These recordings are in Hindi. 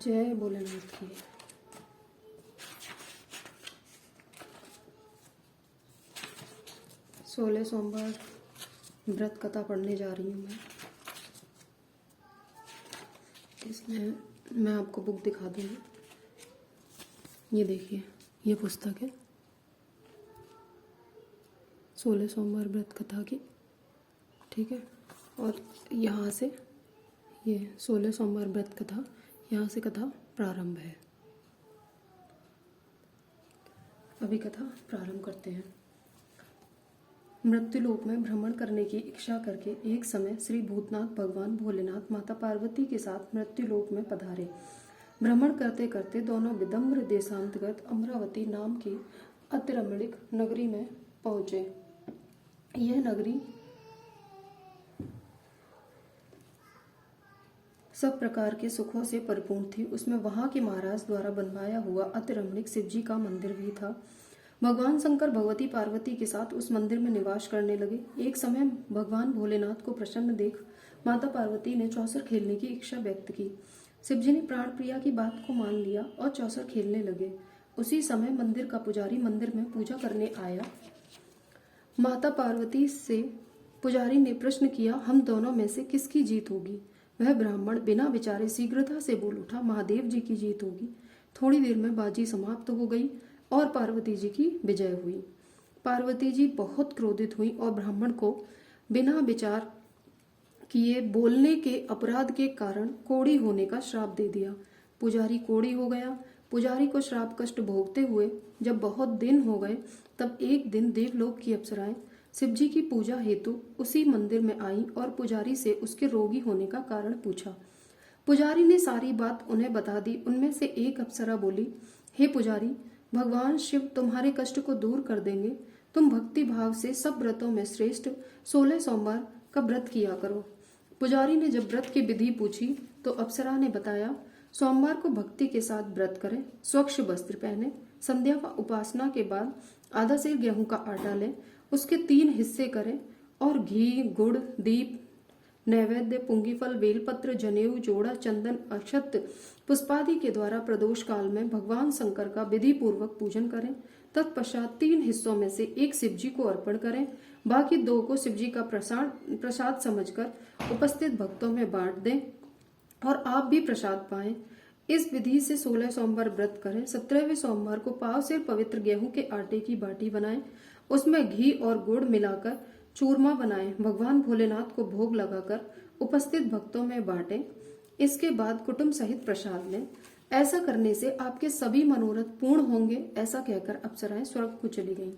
जय भोलेनाथ की। सोलह सोमवार व्रत कथा पढ़ने जा रही हूँ मैं। इसमें मैं आपको बुक दिखा दूँगी। ये देखिए, ये पुस्तक है 16 सोमवार व्रत कथा की, ठीक है। और यहाँ से ये 16 सोमवार व्रत कथा, यहाँ से कथा प्रारंभ है। अभी कथा प्रारंभ करते हैं। मृत्युलोक में भ्रमण करने की इच्छा करके एक समय श्री भूतनाथ भगवान भोलेनाथ माता पार्वती के साथ मृत्युलोक में पधारे। भ्रमण करते करते दोनों विदम्र देशांतर्गत अमरावती नाम की अति रमणीक नगरी में पहुंचे। यह नगरी सब प्रकार के सुखों से परिपूर्ण थी। उसमें वहां के महाराज द्वारा बनवाया हुआ अति रमणीक शिव जी का मंदिर भी था। भगवान शंकर भगवती पार्वती के साथ उस मंदिर में निवास करने लगे। एक समय भगवान भोलेनाथ को प्रसन्न देख माता पार्वती ने चौसर खेलने की इच्छा व्यक्त की। शिवजी ने प्राण प्रिया की बात को मान लिया और चौसर खेलने लगे। उसी समय मंदिर का पुजारी मंदिर में पूजा करने आया। माता पार्वती से पुजारी ने प्रश्न किया, हम दोनों में से किसकी जीत होगी? वह ब्राह्मण बिना विचारे शीघ्रता से बोल उठा, महादेव जी की जीत होगी। थोड़ी देर में बाजी समाप्त हो गई और पार्वती जी की विजय हुई। पार्वती जी बहुत क्रोधित हुई और ब्राह्मण को बिना विचार किए बोलने के अपराध के कारण कोढ़ी होने का श्राप दे दिया। पुजारी कोढ़ी हो गया। पुजारी को श्राप कष्ट भोगते हुए जब बहुत दिन हो गए, तब एक दिन देवलोक की अप्सराएं शिवजी की पूजा हेतु उसी मंदिर में आई और पुजारी से उसके रोगी होने का कारण पूछा। पुजारी ने सारी बात उन्हें बता दी। उनमें से एक अप्सरा बोली, हे पुजारी, भगवान शिव तुम्हारे कष्ट को दूर कर देंगे। तुम भक्ति भाव से सब व्रतों में श्रेष्ठ 16 सोमवार का व्रत किया करो। पुजारी ने जब व्रत की विधि पूछी तो अप्सरा ने बताया, सोमवार को भक्ति के साथ व्रत करें, स्वच्छ वस्त्र पहने, संध्या व उपासना के बाद आधा सेर गेहूं का आटा लें, उसके 3 हिस्से करें और घी, गुड़, दीप, नैवेद्य, पुंगीफल, बेलपत्र, जनेऊ, जोड़ा, चंदन, अक्षत, पुष्पादि के द्वारा प्रदोष काल में भगवान शंकर का विधि पूर्वक पूजन करें। तत्पश्चात 3 हिस्सों में से एक शिवजी को अर्पण करें, बाकी 2 को शिवजी का प्रसाद समझकर उपस्थित भक्तों में बांट दें और आप भी प्रसाद पाएं। इस विधि से 16 सोमवार व्रत करें। 17वें सोमवार को पाव से पवित्र गेहूं के आटे की बाटी बनाएं, उसमें घी और गुड़ मिलाकर चूरमा बनाएं, भगवान भोलेनाथ को भोग लगाकर उपस्थित भक्तों में बांटें। इसके बाद कुटुंब सहित प्रसाद लें। ऐसा करने से आपके सभी मनोरथ पूर्ण होंगे। ऐसा कहकर अप्सराएं स्वर्ग को चली गईं।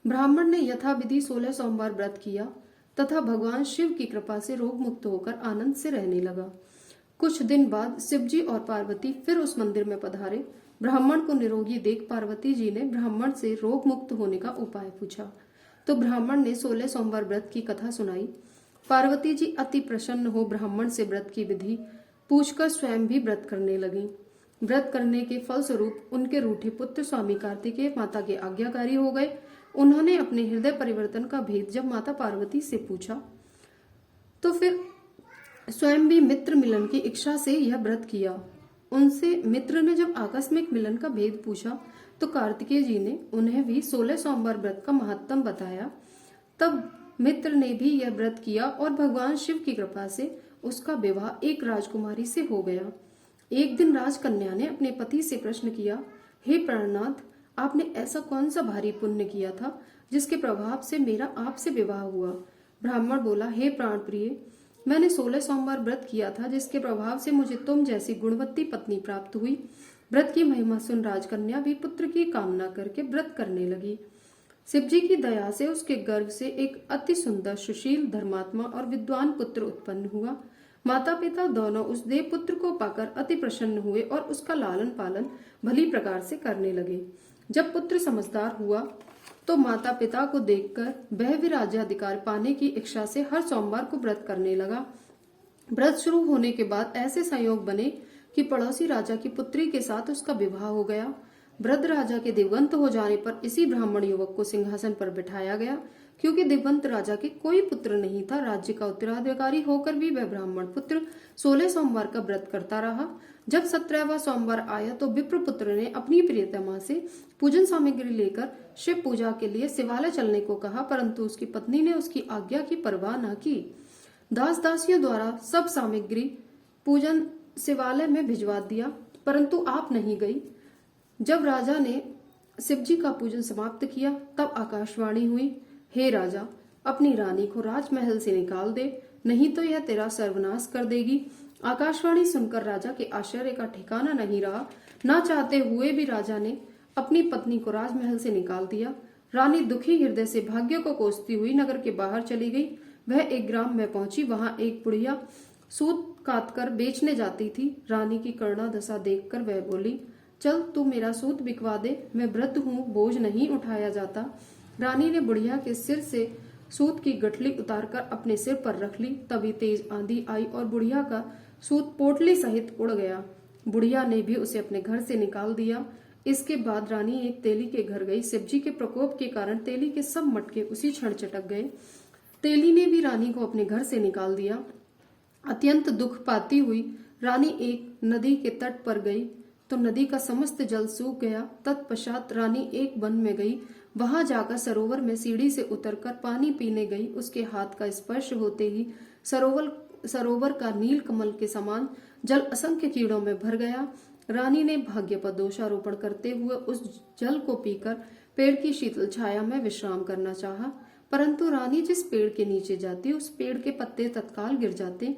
ब्राह्मण ने यथाविधि 16 सोमवार व्रत किया तथा भगवान शिव की कृपा से रोग मुक्त होकर आनंद से रहने लगा। कुछ दिन बाद शिवजी और पार्वती फिर उस मंदिर में पधारे। ब्राह्मण को निरोगी देख पार्वती जी ने ब्राह्मण से रोग मुक्त होने का उपाय पूछा तो ब्राह्मण ने 16 सोमवार व्रत की कथा सुनाई। पार्वती जी अति प्रसन्न हो ब्राह्मण से व्रत की विधि पूछकर स्वयं भी व्रत करने लगी। व्रत करने के फलस्वरूप उनके रूठे पुत्र स्वामी कार्तिकेय माता के आज्ञाकारी हो गए। उन्होंने अपने हृदय परिवर्तन का भेद जब माता पार्वती से पूछा तो फिर स्वयं भी मित्र मिलन की इच्छा से यह व्रत किया। उनसे मित्र ने जब आकस्मिक मिलन का भेद पूछा तो कार्तिकेय जी ने उन्हें भी 16 सोमवार व्रत का महत्व बताया। तब मित्र ने भी यह व्रत किया और भगवान शिव की कृपा से उसका विवाह एक राजकुमारी से हो गया। एक दिन राजकन्या ने अपने पति से प्रश्न किया, हे प्राणनाथ, आपने ऐसा कौन सा भारी पुण्य किया था जिसके प्रभाव से मेरा आपसे विवाह हुआ? ब्राह्मण बोला, हे प्राण प्रिय, मैंने 16 सोमवार व्रत किया था जिसके प्रभाव से मुझे तुम जैसी गुणवती पत्नी प्राप्त हुई। व्रत की महिमा सुन राजकन्या भी पुत्र की कामना करके व्रत करने लगी। शिवजी की दया से उसके गर्भ से एक अति सुंदर, सुशील, धर्मात्मा और विद्वान पुत्र उत्पन्न हुआ। माता पिता दोनों उस देव पुत्र को पाकर अति प्रसन्न हुए और उसका लालन पालन भली प्रकार से करने लगे। जब पुत्र समझदार हुआ तो माता पिता को देखकर वह भी राज्याधिकार पाने की इच्छा से हर सोमवार को व्रत करने लगा। व्रत शुरू होने के बाद ऐसे संयोग बने कि पड़ोसी राजा की पुत्री के साथ उसका विवाह हो गया। वृद्ध राजा के दिवंगत हो जाने पर इसी ब्राह्मण युवक को सिंहासन पर बिठाया गया, क्योंकि दिवंत राजा के कोई पुत्र नहीं था। राज्य का उत्तराधिकारी होकर भी वह ब्राह्मण पुत्र 16 सोमवार का व्रत करता रहा। जब 17वां सोमवार आया तो विप्रपुत्र ने अपनी प्रियतमा से पूजन सामग्री लेकर शिव पूजा के लिए शिवालय चलने को कहा, परंतु उसकी पत्नी ने उसकी आज्ञा की परवाह न की। दास दासियों द्वारा सब सामग्री पूजन शिवालय में भिजवा दिया, परंतु आप नहीं गई। जब राजा ने शिव जी का पूजन समाप्त किया तब आकाशवाणी हुई, हे राजा, अपनी रानी को राजमहल से निकाल दे, नहीं तो यह तेरा सर्वनाश कर देगी। आकाशवाणी सुनकर राजा के आश्चर्य का ठिकाना नहीं रहा। ना चाहते हुए भी राजा ने अपनी पत्नी को राजमहल से निकाल दिया। रानी दुखी हृदय से भाग्य को कोसती हुई नगर के बाहर चली गई। वह एक ग्राम में पहुंची। वहां एक बुढ़िया सूत काटकर बेचने जाती थी। रानी की करुणा दशा देखकर वह बोली, चल तू मेरा सूत बिकवा दे, मैं वृद्ध हूँ, बोझ नहीं उठाया जाता। रानी ने बुढ़िया के सिर से सूत की गठली उतारकर अपने सिर पर रख ली। तभी तेज आंधी आई और बुढ़िया का सूत पोटली सहित उड़ गया। बुढ़िया ने भी उसे अपने घर से निकाल दिया। इसके बाद रानी एक तेली के घर गई। शिवजी के प्रकोप के कारण तेली के सब मटके उसी क्षण चटक गए। तेली ने भी रानी को अपने घर से निकाल दिया। अत्यंत दुख पाती हुई रानी एक नदी के तट पर गई तो नदी का समस्त जल सूख गया। तत्पश्चात रानी एक वन में गई। वहां जाकर सरोवर में सीढ़ी से उतरकर पानी पीने गई। उसके हाथ का स्पर्श होते ही सरोवर का नील कमल के समान जल असंख्य कीड़ों में भर गया। रानी ने भाग्य पर दोषारोपण करते हुए उस जल को पीकर पेड़ की शीतल छाया में विश्राम करना चाहा, परंतु रानी जिस पेड़ के नीचे जाती उस पेड़ के पत्ते तत्काल गिर जाते।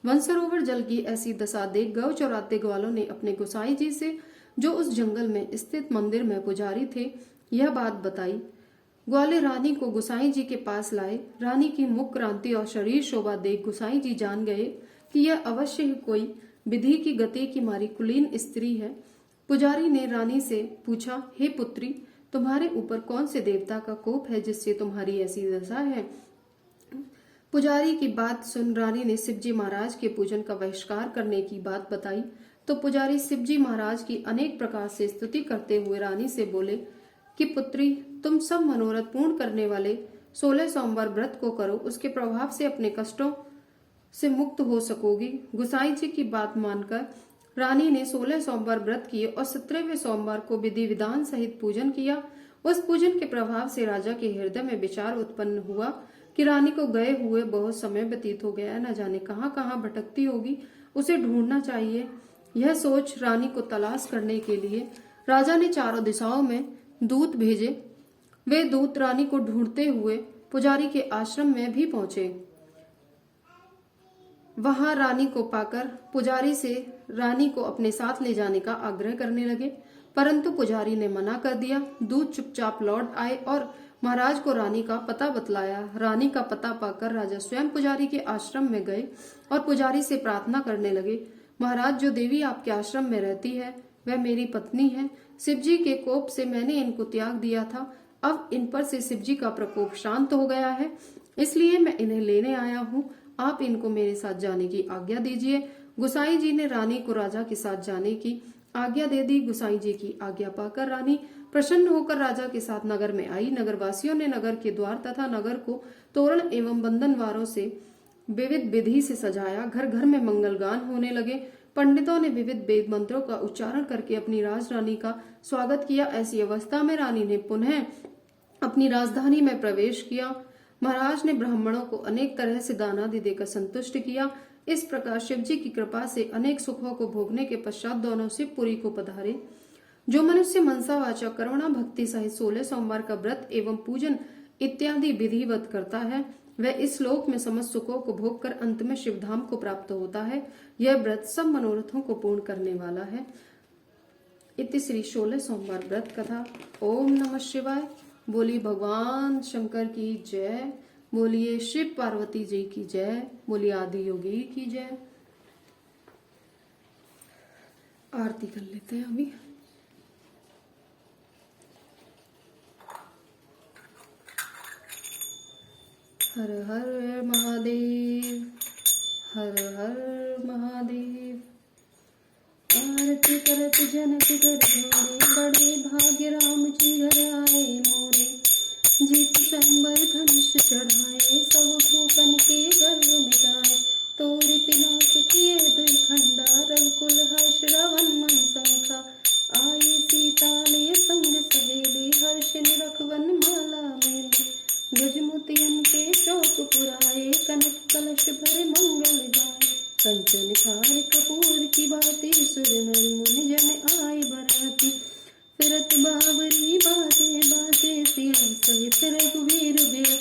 वन सरोवर जल की ऐसी दशा देख गौ चराते ग्वालों ने अपने गोसाई जी से, जो उस जंगल में स्थित मंदिर में पुजारी थे, यह बात बताई। ग्वाले रानी को गोसाई जी के पास लाए। रानी की मुख क्रांति और शरीर शोभा देख गोसाई जी जान गए कि यह अवश्य ही कोई विधि की गति की मारी कुलीन स्त्री है। पुजारी ने रानी से पूछा, हे पुत्री, तुम्हारे ऊपर कौन से देवता का कोप है जिससे तुम्हारी ऐसी दशा है? पुजारी की बात सुन रानी ने शिवजी महाराज के पूजन का बहिष्कार करने की बात बताई तो पुजारी शिवजी महाराज की अनेक प्रकार से स्तुति करते हुए रानी से बोले कि पुत्री, तुम सब मनोरथ पूर्ण करने वाले 16 सोमवार व्रत को करो, उसके प्रभाव से अपने कष्टों से मुक्त हो सकोगी। गोसाई जी की बात मानकर रानी ने 16 सोमवार व्रत किए और 17वें सोमवार को विधि विधान सहित पूजन किया। उस पूजन के प्रभाव से राजा के हृदय में विचार उत्पन्न हुआ कि रानी को गए हुए बहुत समय व्यतीत हो गया है, न जाने कहाँ कहाँ भटकती होगी, उसे ढूंढना चाहिए। यह सोच रानी को तलाश करने के लिए राजा ने चारों दिशाओं में दूत भेजे। वे दूत रानी को ढूंढते हुए पुजारी के आश्रम में भी पहुंचे। वहां रानी को पाकर पुजारी से रानी को अपने साथ ले जाने का आग्रह करने लगे, परंतु पुजारी ने मना कर दिया। दूत चुपचाप लौट आए और महाराज को रानी का पता बतलाया। रानी का पता पाकर राजा स्वयं पुजारी के आश्रम में गए और पुजारी से प्रार्थना करने लगे, महाराज, जो देवी आपके आश्रम में रहती है वह मेरी पत्नी है। शिवजी के कोप से मैंने इनको त्याग दिया था। अब इन पर से शिवजी का प्रकोप शांत हो गया है, इसलिए मैं इन्हें लेने आया हूँ। आप इनको मेरे साथ जाने की आज्ञा दीजिए। गोसाई जी ने रानी को राजा के साथ जाने की आज्ञा दे दी। गोसाई जी की आज्ञा पाकर रानी प्रसन्न होकर राजा के साथ नगर में आई। नगरवासियों ने नगर के द्वार तथा नगर को तोरण एवं बंधनवारों से विविध विधि से सजाया। घर घर में मंगल गान होने लगे। पंडितों ने विविध वेद मंत्रों का उच्चारण करके अपनी राजरानी का स्वागत किया। ऐसी अवस्था में रानी ने पुनः अपनी राजधानी में प्रवेश किया। महाराज ने ब्राह्मणों को अनेक तरह से दान आदि देकर संतुष्ट किया। इस प्रकार शिवजी की कृपा से अनेक सुखों को भोगने के पश्चात दोनों शिवपुरी को पधारे। जो मनुष्य मनसा वाचा करुणा भक्ति सहित 16 सोमवार का व्रत एवं पूजन इत्यादि विधिवत करता है, वह इस लोक में समस्त सुखों को भोग कर अंत में शिवधाम को प्राप्त होता है। यह व्रत सब मनोरथों को पूर्ण करने वाला है। इति श्री 16 सोमवार व्रत कथा। ओम नमः शिवाय। बोली भगवान शंकर की जय। बोलिए शिव पार्वती जी की जय। बोलिए आदि योगी की जय। आरती कर लेते हैं अभी। हर हर महादेव, हर हर महादेव। आरती करत जनक कर जोड़े, बड़े भाग्य राम जी घर आए मोरे। जीत स्वयंवर धनुष चढ़ाए, सब भूपन के गर्व मिटाए। तोरि पिनाक किए दुई खंडा, रघुकुल हर्ष रावण मन संखा। आई सीता ले संग सहेली, हर्ष निरख वन माला मेली। गजमोतियन के चौक पुराए, कनक कलश भरे मंगल जाए। कंचन थार कपूर की बाती, सुर नर मुनि जन आए बराती। फिरत बाबरी बाजे बाजे, सिया सहित रघुवीर बेर।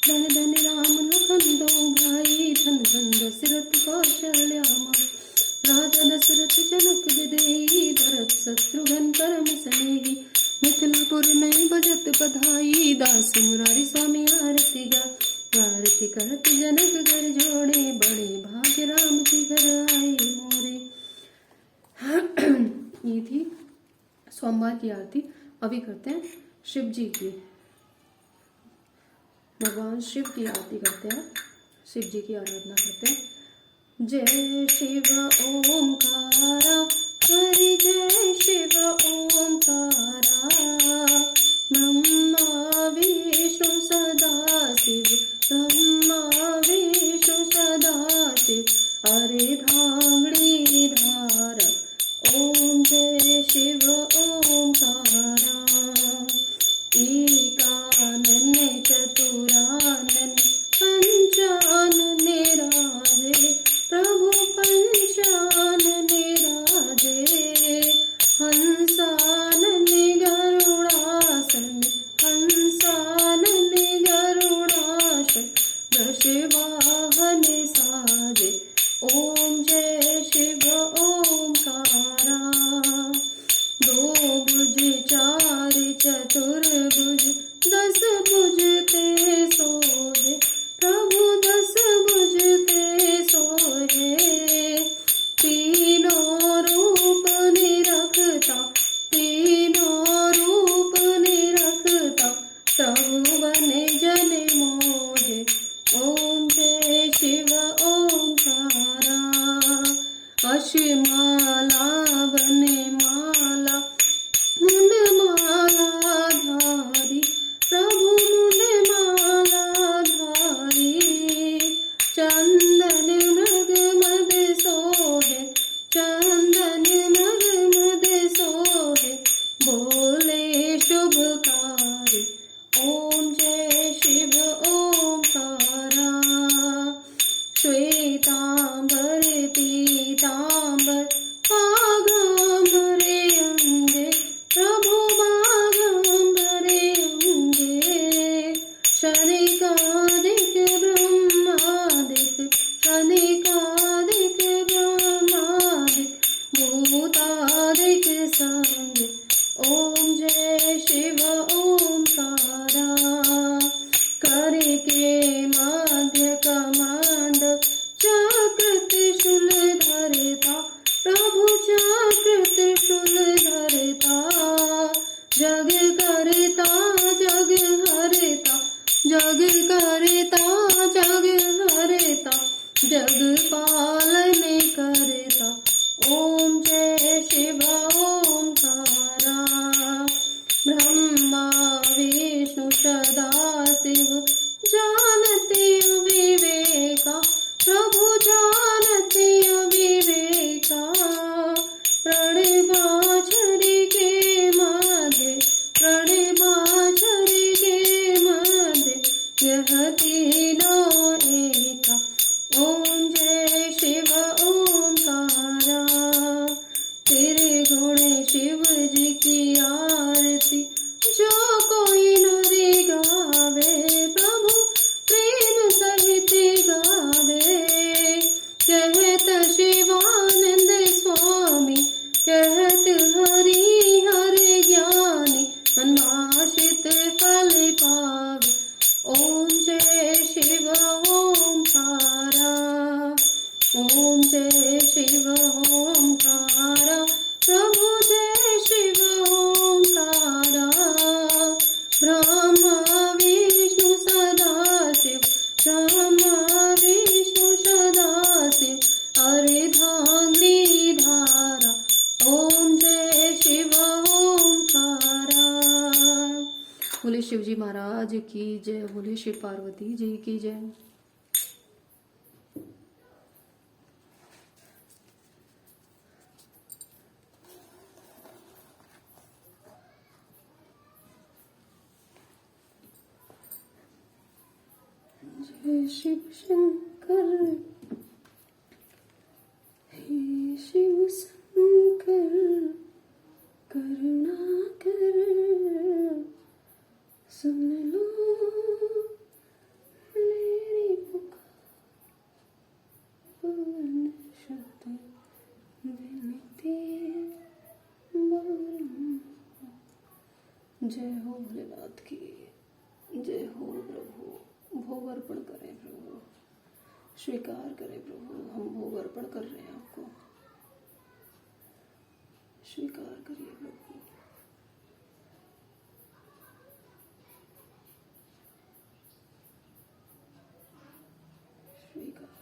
धन धन राम लखन दो भाई, धन धन दशरथ कौशल्या माई। राजा दशरथ जनक विदेही, भरत शत्रुघ्न परम स्नेही। मिथिलापुर में बजत बधाई, दास मुरारी स्वामी आरती गाय। आरती करत जनक घर जोड़े, बड़े भाग्य राम की घर आए मोरे। ये थी सोमवार की आरती। अभी करते हैं शिव जी की, भगवान शिव की आरती करते हैं, शिव जी की आराधना करते हैं। जय शिव ओंकारा, हरि जय शिव ओंकारा। ब्रह्मा विष्णु सदा शिव, ब्रह्मा विष्णु सदा शिव। अरे धांगड़ी धारा, ओम जय शिव ओंकारा। एकानन चतुरानन, पंचानन राजे। प्रभु पंचानन राजे। हंसानन गरुड़ासन, हंसानन गरुड़ासन। वृषवाहन साजे, ओम जय शिव ओंकारा। दो भुज चार चतुर्भुज, दस भुज ते सोहे। प्रभु दस भुज ते सोहे। तीनों रूप निरखता, तीनों रूप निरखता। त्रिभुवन जन मोहे, ओम जय शिव ओंकारा। अश्माला वन माला, मुन माला धारी। प्रभु मुन माला धारी। चंदन मृग मद सोहे, चंदन मृग मद सोहे। बोले शुभकारी, ओम जय शिव ओंकारा। श्वेतांबर पीतांबर, शिवजी महाराज की जय। बोले शिव पार्वती जी की जय। जय शिव शंकर, हे शिव शंकर, करुणा कर, सुन लो मेरी पुकार, शुद्ध विनती बोलूं। जय हो भोलेनाथ की जय हो प्रभु। भोग अर्पण करें प्रभु, स्वीकार करें प्रभु। हम भोग अर्पण कर रहे हैं आपको, स्वीकार करिए प्रभु। स्वीकार करिए।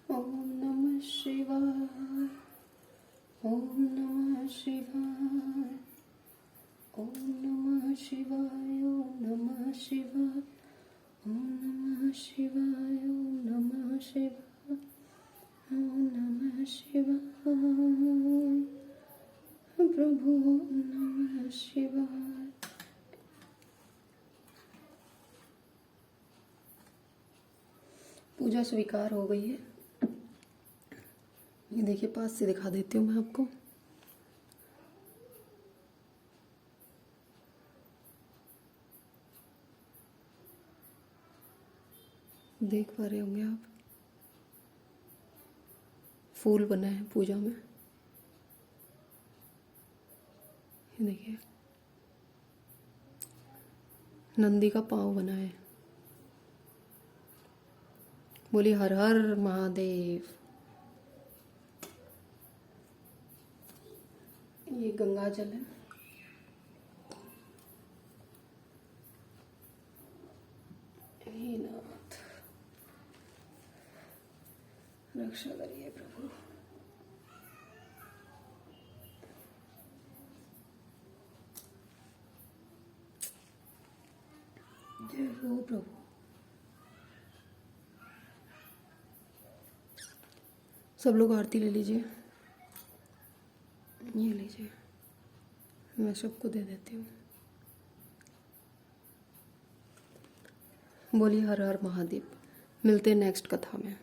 ओम नमः शिवाय, ओम नमः शिवाय, ओम नमः शिवाय, ओम नमः शिवाय, ओम नमः शिवाय, ओम नमः शिवाय, ओम नमः शिवाय। प्रभु ओम नमः शिवाय। पूजा स्वीकार हो गई है। ये देखिए, पास से दिखा देती हूँ मैं आपको। देख पा रहे होंगे आप, फूल बना है पूजा में। ये देखिए, नंदी का पाँव बना है। बोली हर हर महादेव। ये गंगा जल है। हे नाथ, रक्षा करिए प्रभु। जय हो प्रभु। सब लोग आरती ले लीजिए। ये लीजिए, मैं सबको दे देती हूँ। बोलिए हर हर महादेव। मिलते हैं नेक्स्ट कथा में।